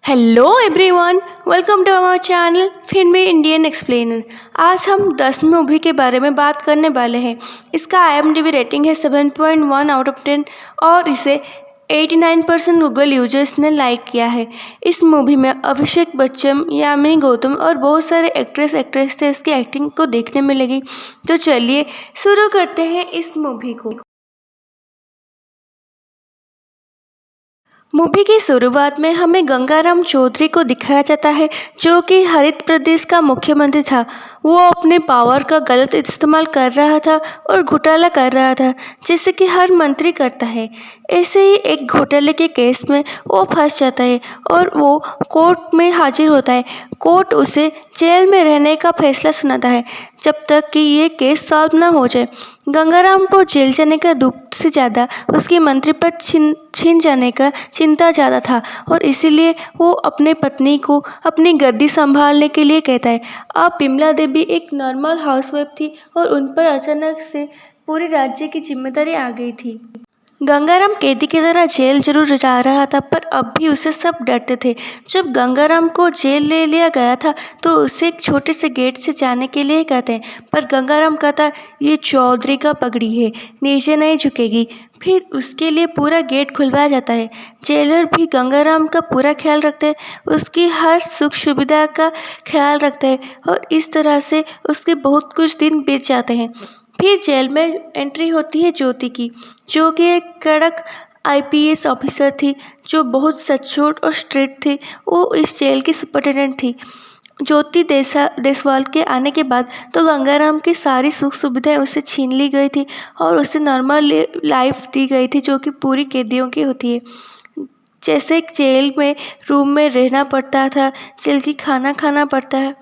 Hello everyone, welcome to our channel filmy Indian explainer. आज हम 10 movie के बारे में बात करने वाले हैं। इसका IMDb रेटिंग है 7.1 आउट ऑफ 10 और इसे 89% गूगल यूजर्स ने लाइक किया है। इस मूवी में अभिषेक बच्चन, यामिनी गौतम और बहुत सारे एक्ट्रेस थे। इसकी एक्टिंग को देखने में लगी। तो चलिए शुरू करते हैं इस मूवी को। मूवी की शुरुआत में हमें गंगाराम चौधरी को दिखाया जाता है, जो कि हरित प्रदेश का मुख्यमंत्री था। वो अपने पावर का गलत इस्तेमाल कर रहा था और घोटाला कर रहा था, जैसे कि हर मंत्री करता है। ऐसे ही एक घोटाले के केस में वो फंस जाता है और वो कोर्ट में हाजिर होता है। कोर्ट उसे जेल में रहने का फैसला सुनाता है जब तक कि ये केस सॉल्व ना हो जाए। गंगाराम को जेल जाने का दुख से ज़्यादा उसकी मंत्री पद छीन जाने का चिंता ज़्यादा था और इसीलिए वो अपने पत्नी को अपनी गद्दी संभालने के लिए कहता है। अब बिमला देवी एक नॉर्मल हाउसवाइफ थी और उन पर अचानक से पूरे राज्य की जिम्मेदारी आ गई थी। गंगाराम कैदी की तरह जेल जरूर जा रहा था, पर अब भी उसे सब डरते थे। जब गंगाराम को जेल ले लिया गया था तो उसे एक छोटे से गेट से जाने के लिए कहते हैं, पर गंगाराम कहता ये चौधरी का पगड़ी है, नीचे नहीं झुकेगी। फिर उसके लिए पूरा गेट खुलवाया जाता है। जेलर भी गंगाराम का पूरा ख्याल रखते हैं, उसकी हर सुख सुविधा का ख्याल रखते हैं और इस तरह से उसके बहुत कुछ दिन बीत जाते हैं। फिर जेल में एंट्री होती है ज्योति की, जो कि एक कड़क IPS ऑफिसर थी, जो बहुत सचोट और स्ट्रिक्ट थी। वो इस जेल की सुपरिटेंडेंट थी। ज्योति देसवाल के आने के बाद तो गंगाराम की सारी सुख सुविधाएं उससे छीन ली गई थी और उसे नॉर्मल लाइफ दी गई थी, जो कि पूरी कैदियों की होती है। जैसे जेल में रूम में रहना पड़ता था, जेल की खाना खाना पड़ता है।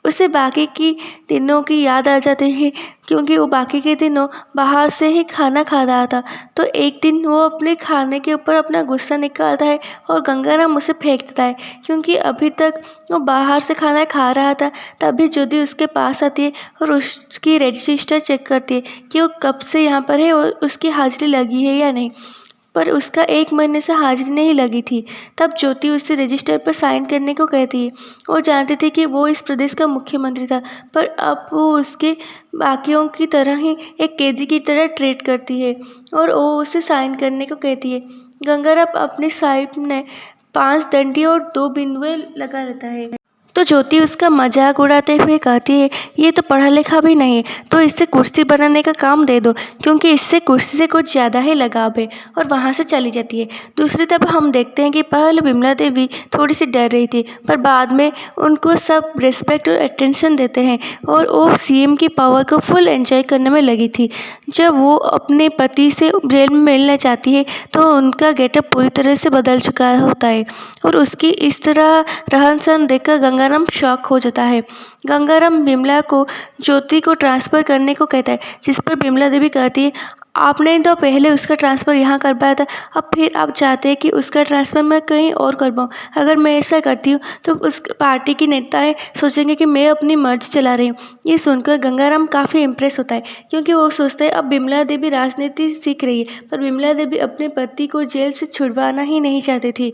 उसे बाकी की दिनों की याद आ जाती है, क्योंकि वो बाकी के दिनों बाहर से ही खाना खा रहा था। तो एक दिन वो अपने खाने के ऊपर अपना गुस्सा निकालता है और गंगाराम उसे फेंक देता है, क्योंकि अभी तक वो बाहर से खाना खा रहा था। तभी ज्योति उसके पास आती है और उसकी रजिस्टर चेक करती है कि वो कब से यहाँ पर है और उसकी हाजिरी लगी है या नहीं। पर उसका 1 महीने से हाजिरी नहीं लगी थी। तब ज्योति उसे रजिस्टर पर साइन करने को कहती है। वो जानती थी कि वो इस प्रदेश का मुख्यमंत्री था, पर अब वो उसके बाकियों की तरह ही एक कैदी की तरह ट्रीट करती है और वो उसे साइन करने को कहती है। गंगाराम अपनी साइड में 5 डंडी और 2 बिंदुएं लगा लेता है। तो ज्योति उसका मजाक उड़ाते हुए कहती है, ये तो पढ़ा लिखा भी नहीं है, तो इससे कुर्सी बनाने का काम दे दो, क्योंकि इससे कुर्सी से कुछ ज़्यादा ही लगाव है। और वहाँ से चली जाती है। दूसरी तरफ हम देखते हैं कि पहले बिमला देवी थोड़ी सी डर रही थी, पर बाद में उनको सब रिस्पेक्ट और अटेंशन देते हैं और वो CM की पावर को फुल एंजॉय करने में लगी थी। जब वो अपने पति से जेल में मिलना चाहती है तो उनका गेटअप पूरी तरह से बदल चुका होता है और उसकी इस तरह रहन सहन देखकर गंगाराम शॉक हो जाता है। गंगाराम बिमला को ज्योति को ट्रांसफ़र करने को कहता है, जिस पर बिमला देवी कहती है, आपने तो पहले उसका ट्रांसफ़र यहाँ करवाया था, अब फिर आप चाहते हैं कि उसका ट्रांसफ़र मैं कहीं और करवाऊँ। अगर मैं ऐसा करती हूँ तो उस पार्टी की नेताएं सोचेंगे कि मैं अपनी मर्जी चला रही हूँ। ये सुनकर गंगाराम काफ़ी इम्प्रेस होता है, क्योंकि वो सोचता है अब बिमला देवी राजनीति सीख रही है, पर बिमला देवी अपने पति को जेल से छुड़वाना ही नहीं चाहती थी।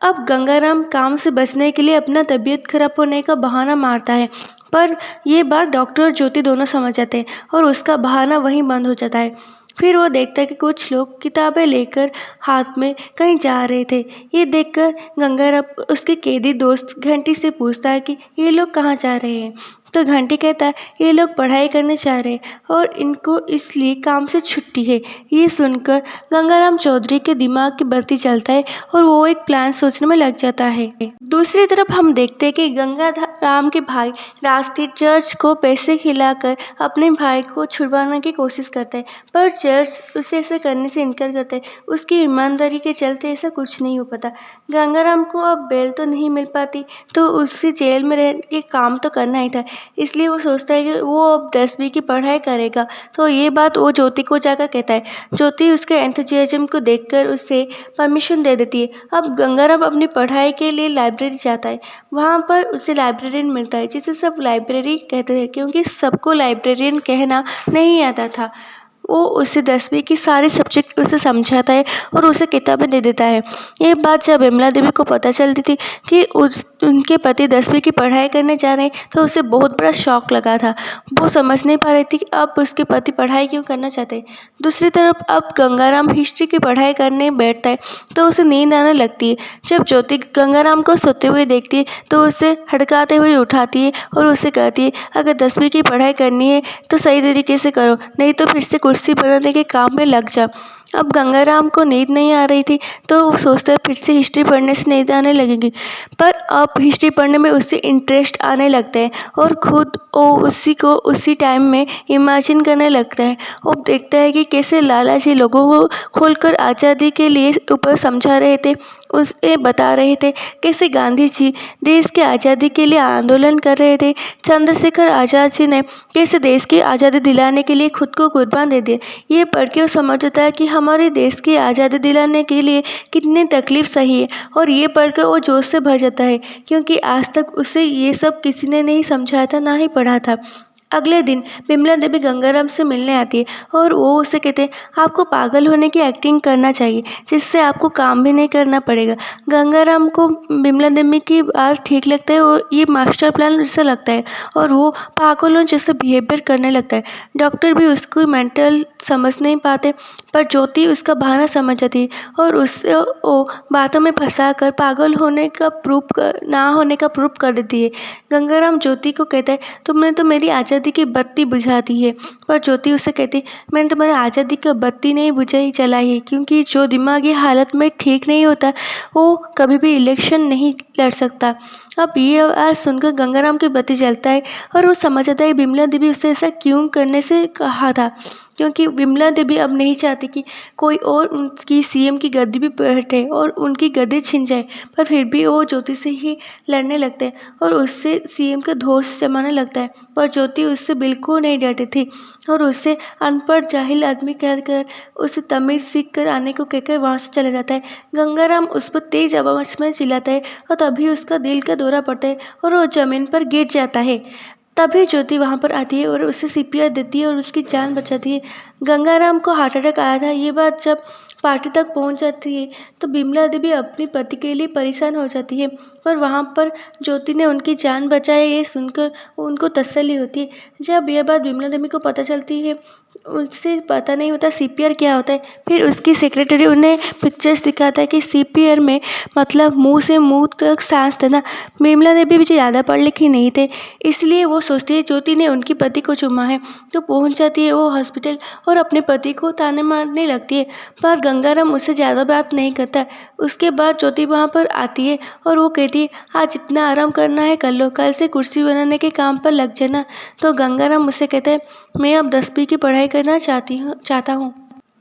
अब गंगाराम काम से बचने के लिए अपना तबीयत खराब होने का बहाना मारता है, पर ये बात डॉक्टर और ज्योति दोनों समझ जाते हैं और उसका बहाना वहीं बंद हो जाता है। फिर वो देखता है कि कुछ लोग किताबें लेकर हाथ में कहीं जा रहे थे। ये देखकर गंगाराम उसके कैदी दोस्त घंटी से पूछता है कि ये लोग कहाँ जा रहे हैं। तो घंटी कहता है ये लोग पढ़ाई करने जा रहे हैं और इनको इसलिए काम से छुट्टी है। ये सुनकर गंगाराम चौधरी के दिमाग की बत्ती चलता है और वो एक प्लान सोचने में लग जाता है। दूसरी तरफ हम देखते हैं कि गंगाराम के भाई राजतीर्थ चर्च को पैसे खिलाकर अपने भाई को छुड़वाने की कोशिश करता है, पर चर्च उसे ऐसा करने से इनकार करता है। उसकी ईमानदारी के चलते ऐसा कुछ नहीं हो पाता। गंगाराम को अब बेल तो नहीं मिल पाती, तो उसे जेल में रह के काम तो करना ही था। इसलिए वो सोचता है कि वो अब 10वीं की पढ़ाई करेगा। तो ये बात वो ज्योति को जाकर कहता है। ज्योति उसके एंथुजियाज्म को देखकर उसे परमिशन दे देती है। अब गंगाराम अपनी पढ़ाई के लिए लाइब्रेरी जाता है। वहाँ पर उसे लाइब्रेरियन मिलता है, जिसे सब लाइब्रेरी कहते हैं, क्योंकि सबको लाइब्रेरियन कहना नहीं आता था। वो उसे 10वीं की सारे सब्जेक्ट उसे समझाता है और उसे किताबें दे देता है। ये बात जब विमला देवी को पता चलती थी कि उनके पति 10वीं की पढ़ाई करने जा रहे हैं, तो उसे बहुत बड़ा शौक लगा था। वो समझ नहीं पा रही थी कि अब उसके पति पढ़ाई क्यों करना चाहते हैं। दूसरी तरफ अब गंगाराम हिस्ट्री की पढ़ाई करने बैठता है तो उसे नींद आने लगती है। जब ज्योति गंगाराम को सोते हुए देखती है तो उसे हड़काते हुए उठाती है और उसे कहती है, अगर 10वीं की पढ़ाई करनी है तो सही तरीके से करो, नहीं तो फिर से कुर्सी बनाने के काम में लग जा। अब गंगाराम को नींद नहीं आ रही थी तो वो सोचता है फिर से हिस्ट्री पढ़ने से नींद आने लगेगी, पर अब हिस्ट्री पढ़ने में उससे इंटरेस्ट आने लगता है और खुद वो उसी को उसी टाइम में इमेजिन करने लगता है। वो देखता है कि कैसे लाला जी लोगों को खोलकर आज़ादी के लिए ऊपर समझा रहे थे, उसे बता रहे थे कैसे गांधी जी देश की आज़ादी के लिए आंदोलन कर रहे थे, चंद्रशेखर आज़ाद जी ने कैसे देश की आज़ादी दिलाने के लिए खुद को कुर्बान दे दिया। ये पढ़ के वो समझता है कि हमारे देश की आज़ादी दिलाने के लिए कितनी तकलीफ सही है, और ये पढ़कर वो जोश से भर जाता है क्योंकि आज तक उसे ये सब किसी ने नहीं समझाया था, ना ही पढ़ा था। अगले दिन विमला देवी गंगाराम से मिलने आती है और वो उसे कहते हैं, आपको पागल होने की एक्टिंग करना चाहिए जिससे आपको काम भी नहीं करना पड़ेगा। गंगाराम को विमला देवी की बात ठीक लगता है और ये मास्टर प्लान जैसा लगता है और वो पागलों जैसे बिहेवियर करने लगता है। डॉक्टर भी उसको मेंटल समझ नहीं पाते, पर ज्योति उसका बहाना समझ जाती है और उससे वो बातों में फंसा कर पागल होने का ना होने का प्रूफ कर देती है। गंगाराम ज्योति को कहता है, तुमने तो मेरी आज़ादी की बत्ती बुझा दी है, पर ज्योति उसे कहती, मैंने तुम्हारी आज़ादी की बत्ती नहीं बुझाई, जलाई है, क्योंकि जो दिमागी हालत में ठीक नहीं होता वो कभी भी इलेक्शन नहीं लड़ सकता। अब ये आवाज़ सुनकर गंगाराम की बत्ती जलता है और वो समझ आता है विमला देवी उससे ऐसा क्यों करने से कहा था, क्योंकि विमला देवी अब नहीं चाहती कि कोई और उनकी सीएम की गद्दी भी बैठे और उनकी गद्दी छिन जाए, पर फिर भी वो ज्योति से ही लड़ने लगते हैं और उससे सीएम का दोष जमाने लगता है। पर ज्योति उससे बिल्कुल नहीं डरती थी और उससे अनपढ़ जाहिल आदमी कहकर उसे तमीज़ सीख कर आने को कहकर वहाँ से चला जाता है। गंगाराम उस पर तेज आवाज़ में चिल्लाता है और तभी उसका दिल का दौरा पड़ता है और वो ज़मीन पर गिर जाता है। तभी ज्योति वहाँ पर आती है और उसे सीपीआर देती है और उसकी जान बचाती है। गंगाराम को हार्ट अटैक आया था, ये बात जब पार्टी तक पहुँच जाती है तो विमला देवी अपने पति के लिए परेशान हो जाती है, पर वहाँ पर ज्योति ने उनकी जान बचाई ये सुनकर उनको तसल्ली होती है। जब यह बात विमला देवी को पता चलती है, उससे पता नहीं होता सीपीआर क्या होता है। फिर उसकी सेक्रेटरी उन्हें पिक्चर्स दिखाता है कि सीपीआर में मतलब मुंह से मुंह तक सांस देना। विमला देवी भी ज़्यादा पढ़ लिखी नहीं थे, इसलिए वो सोचती है ज्योति ने उनके पति को चूमा है, तो पहुंच जाती है वो हॉस्पिटल और अपने पति को ताने मारने लगती है, पर गंगाराम उससे ज़्यादा बात नहीं करता। उसके बाद ज्योति वहाँ पर आती है और वो कहती है, आज इतना आराम करना है कर लो, कल से कुर्सी बनाने के काम पर लग जाना। तो गंगाराम उससे कहता है, मैं अब 10वीं की पढ़ाई करना चाहता हूँ।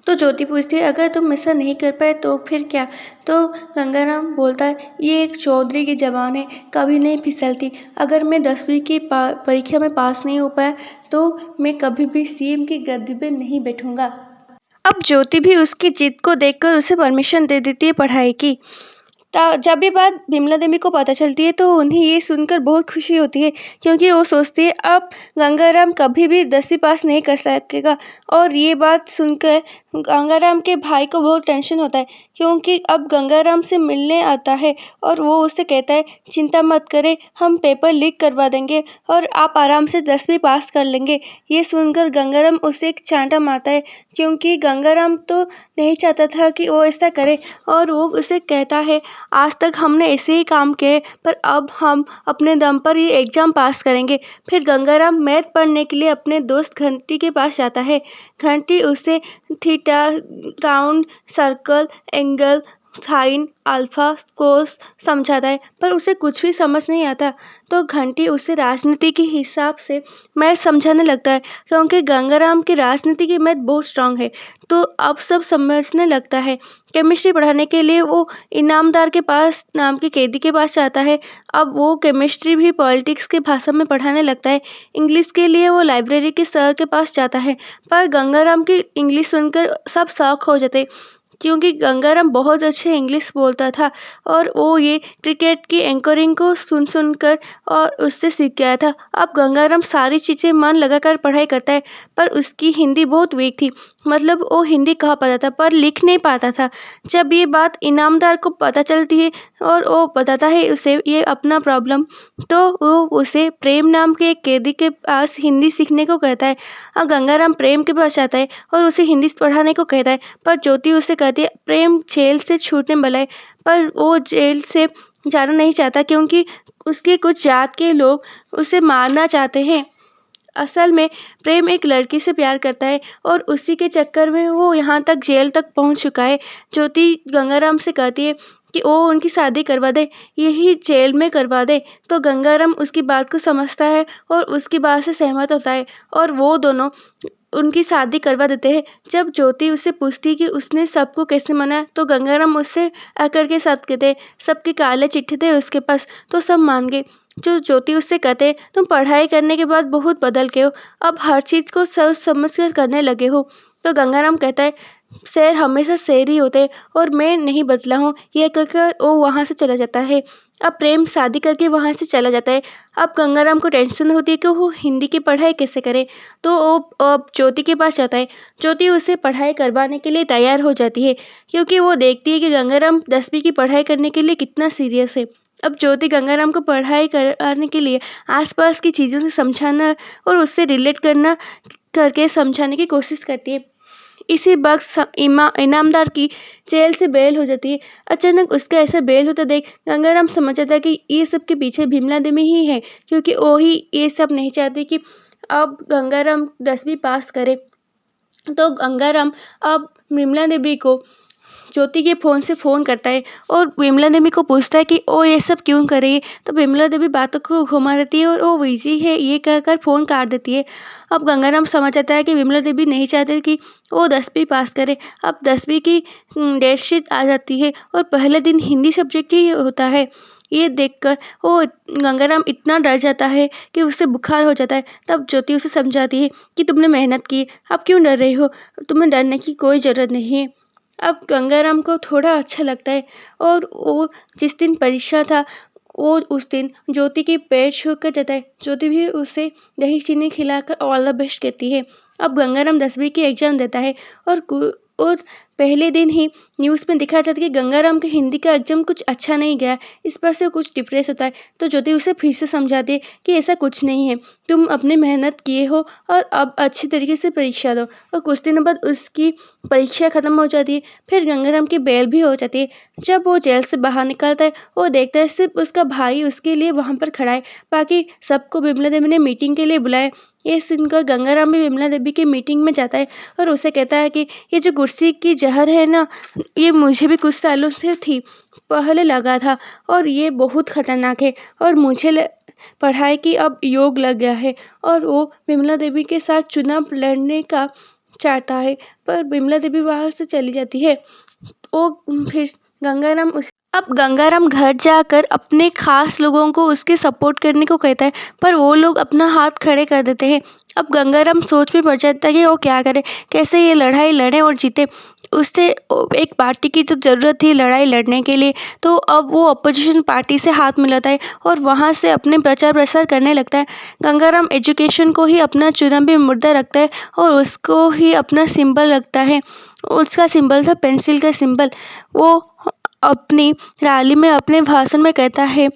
तो ज्योति पूछती है, अगर तुम ऐसा नहीं कर पाए तो फिर क्या? तो गंगाराम बोलता है, ये एक चौधरी की जबान है, कभी नहीं फिसलती। अगर मैं 10वीं की परीक्षा में पास नहीं हो पाया तो मैं कभी भी सीएम की गद्दी पे नहीं बैठूंगा। अब ज्योति भी उसकी जिद को देखकर उसे परमिशन दे देती है पढ़ाई की। जब ये बात विमला देवी को पता चलती है तो उन्हें ये सुनकर बहुत खुशी होती है, क्योंकि वो सोचती है अब गंगाराम कभी भी 10वीं पास नहीं कर सकेगा। और ये बात सुनकर गंगाराम के भाई को बहुत टेंशन होता है, क्योंकि अब गंगाराम से मिलने आता है और वो उससे कहता है, चिंता मत करें, हम पेपर लीक करवा देंगे और आप आराम से 10वीं पास कर लेंगे। ये सुनकर गंगाराम उसे एक चांटा मारता है, क्योंकि गंगाराम तो नहीं चाहता था कि वो ऐसा करे, और वो उसे कहता है, आज तक हमने ऐसे ही काम किए, पर अब हम अपने दम पर ये एग्ज़ाम पास करेंगे। फिर गंगाराम मैथ पढ़ने के लिए अपने दोस्त घंटी के पास जाता है। घंटी उसे theta, round, circle, angle, sine, alpha, cos समझाता है, पर उसे कुछ भी समझ नहीं आता। तो घंटी उसे राजनीति के हिसाब से मैथ समझाने लगता है, क्योंकि गंगाराम की राजनीति की मैथ बहुत स्ट्रांग है, तो अब सब समझने लगता है। केमिस्ट्री पढ़ाने के लिए वो इनामदार के पास नाम के कैदी के पास जाता है। अब वो केमिस्ट्री भी पॉलिटिक्स की भाषा में पढ़ाने लगता है। इंग्लिश के लिए वो लाइब्रेरी के सर के पास जाता है, पर गंगाराम की इंग्लिश सुनकर सब शॉक हो जाते, क्योंकि गंगाराम बहुत अच्छे इंग्लिश बोलता था और वो ये क्रिकेट की एंकरिंग को सुनकर और उससे सीख गया था। अब गंगाराम सारी चीज़ें मन लगाकर पढ़ाई करता है, पर उसकी हिंदी बहुत वीक थी। मतलब वो हिंदी कह पाता था पर लिख नहीं पाता था। जब ये बात इनामदार को पता चलती है और वो बताता है उसे ये अपना प्रॉब्लम, तो वो उसे प्रेम नाम के एक कैदी के पास हिंदी सीखने को कहता है। और गंगाराम प्रेम के पास जाता है और उसे हिंदी पढ़ाने को कहता है, पर ज्योति उसे कहती है प्रेम जेल से छूटने वाला है, पर वो जेल से जाना नहीं चाहता क्योंकि उसके कुछ जात के लोग उसे मारना चाहते हैं। असल में प्रेम एक लड़की से प्यार करता है और उसी के चक्कर में वो यहाँ तक जेल तक पहुँच चुका है। ज्योति गंगाराम से कहती है कि वो उनकी शादी करवा दे, यही जेल में करवा दे। तो गंगाराम उसकी बात को समझता है और उसकी बात से सहमत होता है और वो दोनों उनकी शादी करवा देते हैं। जब ज्योति उससे पूछती कि उसने सबको कैसे मनाया, तो गंगाराम उससे अकड़ के साथ कहते सबके काले चिट्ठे थे उसके पास, तो सब मान गए। जो ज्योति उससे कहते तुम पढ़ाई करने के बाद बहुत बदल गए हो, अब हर चीज़ को सोच समझ कर करने लगे हो। तो गंगाराम कहता है शेर हमेशा शेर ही होते हैं और मैं नहीं बदला हूँ। यह कहकर वो वहाँ से चला जाता है। अब प्रेम शादी करके वहाँ से चला जाता है। अब गंगाराम को टेंशन होती है कि वो हिंदी की पढ़ाई कैसे करे, तो वो अब ज्योति के पास जाता है। ज्योति उसे पढ़ाई करवाने के लिए तैयार हो जाती है क्योंकि वो देखती है कि गंगाराम 10वीं की पढ़ाई करने के लिए कितना सीरियस है। अब ज्योति गंगाराम को पढ़ाई कराने के लिए आसपास की चीज़ों से समझाना और उससे रिलेट करना करके समझाने की कोशिश करती है। इसी वक्त इनामदार की जेल से बेल हो जाती है। अचानक उसका ऐसा बेल होता देख गंगाराम समझ जाता है कि ये सब के पीछे विमला देवी ही है, क्योंकि वो ही ये सब नहीं चाहती कि अब गंगाराम 10वीं पास करे। तो गंगाराम अब विमला देवी को ज्योति के फ़ोन से फ़ोन करता है और विमला देवी को पूछता है कि वो ये सब क्यों कर रही है। तो विमला देवी बातों को घुमा देती है और वो बिजी है ये कहकर फ़ोन काट देती है। अब गंगाराम समझ जाता है कि विमला देवी नहीं चाहते कि वो 10वीं पास करे। अब 10वीं की डेट शीट आ जाती है और पहले दिन हिंदी सब्जेक्ट ही होता है। ये देखकर वो गंगाराम इतना डर जाता है कि उससे बुखार हो जाता है। तब ज्योति उसे समझाती है कि तुमने मेहनत की, अब क्यों डर रही हो, तुम्हें डरने की कोई ज़रूरत नहीं है। अब गंगाराम को थोड़ा अच्छा लगता है और वो जिस दिन परीक्षा था वो उस दिन ज्योति की पैर छू कर जाता है। ज्योति भी उसे दही चीनी खिलाकर ऑल द बेस्ट कहती है। अब गंगाराम 10वीं की एग्ज़ाम देता है और पहले दिन ही न्यूज़ में दिखाया जाता है कि गंगाराम के हिंदी का एग्ज़ाम कुछ अच्छा नहीं गया, इस पर से कुछ डिप्रेस होता है। तो ज्योति उसे फिर से समझाती है कि ऐसा कुछ नहीं है, तुम अपनी मेहनत किए हो और अब अच्छी तरीके से परीक्षा दो। और कुछ दिनों बाद उसकी परीक्षा ख़त्म हो जाती है। फिर गंगाराम की बेल भी हो जाती है। जब वो जेल से बाहर निकलता है वो देखता है सिर्फ उसका भाई उसके लिए वहाँ पर खड़ा है, बाकी सबको विमला देवी ने मीटिंग के लिए बुलाया। ये सुनकर गंगाराम भी विमला देवी की मीटिंग में जाता है और उसे कहता है कि ये जो गुस्से की जहर है ना, ये मुझे भी कुछ सालों से थी, पहले लगा था और ये बहुत ख़तरनाक है और मुझे पढ़ाई की अब योग लग गया है। और वो विमला देवी के साथ चुनाव लड़ने का चाहता है, पर विमला देवी वहाँ से चली जाती है। वो फिर गंगाराम उस अब गंगाराम घर जाकर अपने खास लोगों को उसके सपोर्ट करने को कहता है, पर वो लोग अपना हाथ खड़े कर देते हैं। अब गंगाराम सोच में पड़ जाता है कि वो क्या करे, कैसे ये लड़ाई लड़े और जीते। उससे एक पार्टी की तो ज़रूरत थी लड़ाई लड़ने के लिए, तो अब वो अपोजिशन पार्टी से हाथ मिलाता है और वहाँ से अपने प्रचार प्रसार करने लगता है। गंगाराम एजुकेशन को ही अपना चुनावी मुद्दा रखता है और उसको ही अपना सिंबल रखता है। उसका सिंबल था पेंसिल का सिंबल। वो अपनी रैली में अपने भाषण में कहता है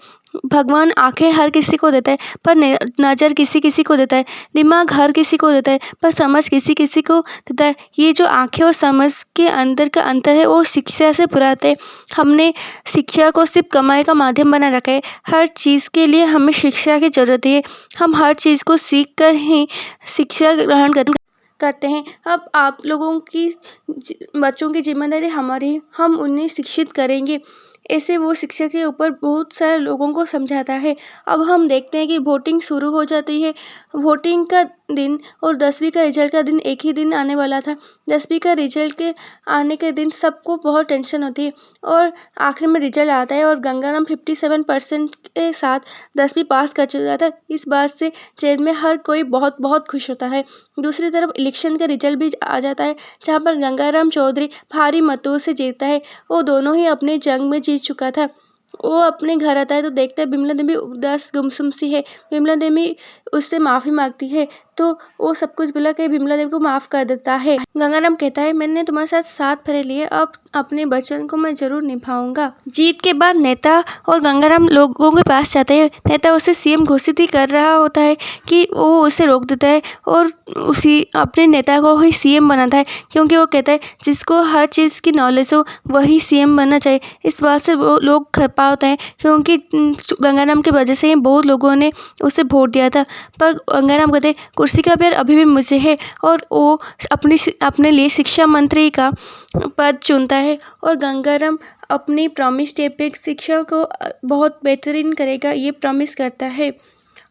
भगवान आंखें हर किसी को देता है पर नज़र किसी किसी को देता है, दिमाग हर किसी को देता है पर समझ किसी किसी को देता है। ये जो आंखें और समझ के अंदर का अंतर है वो शिक्षा से पूरा होता है। हमने शिक्षा को सिर्फ कमाई का माध्यम बना रखा है, हर चीज़ के लिए हमें शिक्षा की ज़रूरत है। हम हर चीज़ को सीख कर ही शिक्षा ग्रहण करते हैं। अब आप लोगों की बच्चों की जिम्मेदारी हमारी, हम उन्हें शिक्षित करेंगे। ऐसे वो शिक्षा के ऊपर बहुत सारे लोगों को समझाता है। अब हम देखते हैं कि वोटिंग शुरू हो जाती है। वोटिंग का दिन और 10वीं का रिजल्ट का दिन एक ही दिन आने वाला था। 10वीं का रिजल्ट के आने के दिन सबको बहुत टेंशन होती है और आखिर में रिजल्ट आता है और गंगाराम 57% के साथ 10वीं पास कर चुका था। इस बात से जेल में हर कोई बहुत बहुत खुश होता है। दूसरी तरफ इलेक्शन का रिजल्ट भी आ जाता है, जहाँ पर गंगाराम चौधरी भारी मतों से जीतता है। वो दोनों ही अपने जंग में जीत चुका था। वो अपने घर आता है तो देखता है बिमला देवी उदास गुमसुम सी है। बिमला देवी उससे माफ़ी मांगती है तो वो सब कुछ भुला के बिमला देवी को माफ़ कर देता है। गंगाराम कहता है, मैंने तुम्हारे साथ 7 फेरे लिए, अब अपने वचन को मैं जरूर निभाऊंगा। जीत के बाद नेता और गंगाराम लोगों के पास जाते हैं। नेता उसे सीएम घोषित ही कर रहा होता है कि वो उसे रोक देता है और उसी अपने नेता को ही सीएम बनाता है, क्योंकि वो कहता है जिसको हर चीज़ की नॉलेज हो वही सीएम बनना चाहिए। इस बात से वो लोग खपा होते हैं, क्योंकि गंगाराम की वजह से ही बहुत लोगों ने उसे वोट दिया था। पर गंगाराम कहते कुर्सी का प्यार अभी भी मुझे है, और वो अपने लिए शिक्षा मंत्री का पद चुनता है। और गंगाराम अपनी प्रॉमिस टेप पे शिक्षा को बहुत बेहतरीन करेगा ये प्रॉमिस करता है।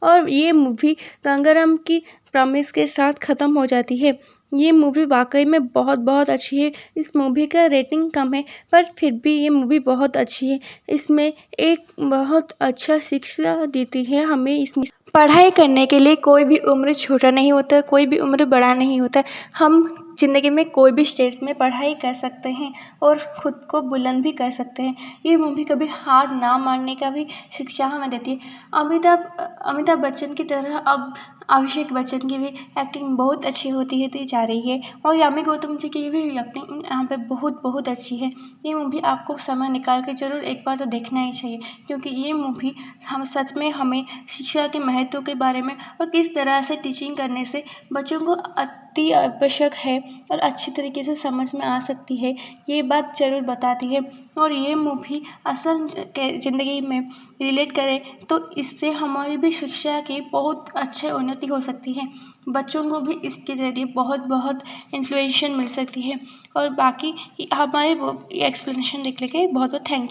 और ये मूवी गंगाराम की प्रॉमिस के साथ ख़त्म हो जाती है। ये मूवी वाकई में बहुत बहुत अच्छी है। इस मूवी का रेटिंग कम है, पर फिर भी ये मूवी बहुत अच्छी है। इसमें एक बहुत अच्छा शिक्षा देती है हमें। इसमें पढ़ाई करने के लिए कोई भी उम्र छोटा नहीं होता, कोई भी उम्र बड़ा नहीं होता। हम ज़िंदगी में कोई भी स्टेज में पढ़ाई कर सकते हैं और ख़ुद को बुलंद भी कर सकते हैं। ये मूवी कभी हार ना मानने का भी शिक्षा हमें देती है। अमिताभ बच्चन की तरह अब अभिषेक बच्चन की भी एक्टिंग बहुत अच्छी होती जा रही है, और यामी गौतम जी की भी एक्टिंग यहाँ पे बहुत बहुत अच्छी है। ये मूवी आपको समय निकाल के ज़रूर एक बार तो देखना ही चाहिए, क्योंकि ये मूवी हम सच में हमें शिक्षा के महत्व के बारे में और किस तरह से टीचिंग करने से बच्चों को अति आवश्यक है और अच्छी तरीके से समझ में आ सकती है, ये बात ज़रूर बताती है। और ये मूवी असल ज़िंदगी में रिलेट करें तो इससे हमारी भी शिक्षा की बहुत अच्छे उन्नति हो सकती है। बच्चों को भी इसके ज़रिए बहुत बहुत इन्फ्लुएंशन मिल सकती है। और बाकी हमारे एक्सप्लेनेशन देख लेके बहुत बहुत थैंक यू।